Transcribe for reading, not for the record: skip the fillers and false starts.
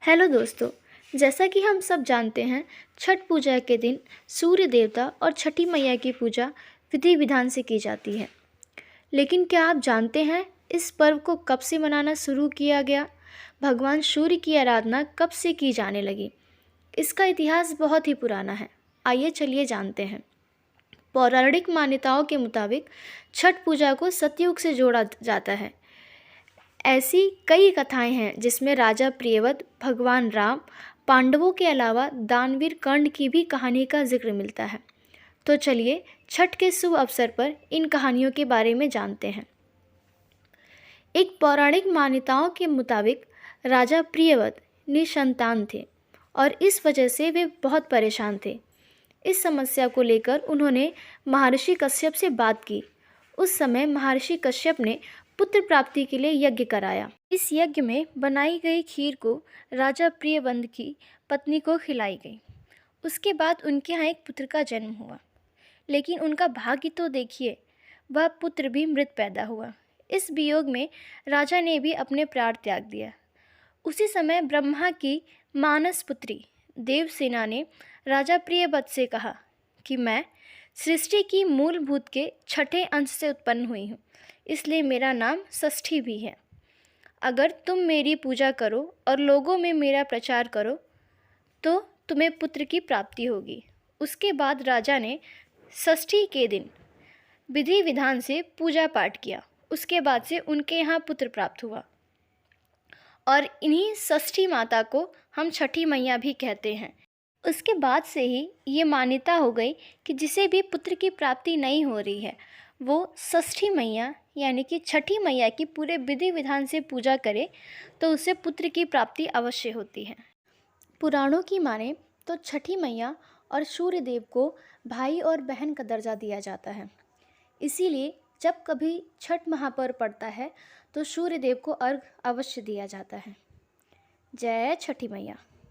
Hello दोस्तों। जैसा कि हम सब जानते हैं, छठ पूजा के दिन सूर्य देवता और छठी मैया की पूजा विधि विधान से की जाती है। लेकिन क्या आप जानते हैं इस पर्व को कब से मनाना शुरू किया गया? भगवान सूर्य की आराधना कब से की जाने लगी? इसका इतिहास बहुत ही पुराना है। आइए चलिए जानते हैं। पौराणिक मान्यताओं के मुताबिक छठ पूजा को सतयुग से जोड़ा जाता है। ऐसी कई कथाएं हैं जिसमें राजा प्रियव्रत, भगवान राम, पांडवों के अलावा दानवीर कर्ण की भी कहानी का जिक्र मिलता है। तो चलिए छठ के शुभ अवसर पर इन कहानियों के बारे में जानते हैं। एक पौराणिक मान्यताओं के मुताबिक राजा प्रियव्रत निसंतान थे और इस वजह से वे बहुत परेशान थे। इस समस्या को लेकर उन्होंने महर्षि कश्यप से बात की। उस समय महर्षि कश्यप ने पुत्र प्राप्ति के लिए यज्ञ कराया। इस यज्ञ में बनाई गई खीर को राजा प्रियव्रत की पत्नी को खिलाई गई। उसके बाद उनके यहाँ एक पुत्र का जन्म हुआ, लेकिन उनका भाग्य तो देखिए, वह पुत्र भी मृत पैदा हुआ। इस वियोग में राजा ने भी अपने प्राण त्याग दिया। उसी समय ब्रह्मा की मानस पुत्री देवसेना ने राजा प्रियव्रत से कहा कि मैं सृष्टि की मूलभूत के छठे अंश से उत्पन्न हुई हूँ, इसलिए मेरा नाम षष्ठी भी है। अगर तुम मेरी पूजा करो और लोगों में मेरा प्रचार करो तो तुम्हें पुत्र की प्राप्ति होगी। उसके बाद राजा ने षष्ठी के दिन विधि विधान से पूजा पाठ किया। उसके बाद से उनके यहाँ पुत्र प्राप्त हुआ और इन्हीं षष्ठी माता को हम छठी मैया भी कहते हैं। उसके बाद से ही ये मान्यता हो गई कि जिसे भी पुत्र की प्राप्ति नहीं हो रही है वो षष्ठी मैया यानी कि छठी मैया की पूरे विधि विधान से पूजा करे तो उसे पुत्र की प्राप्ति अवश्य होती है। पुराणों की माने तो छठी मैया और सूर्य देव को भाई और बहन का दर्जा दिया जाता है। इसीलिए जब कभी छठ महापर्व पड़ता है तो सूर्य देव को अर्घ अवश्य दिया जाता है। जय छठी मैया।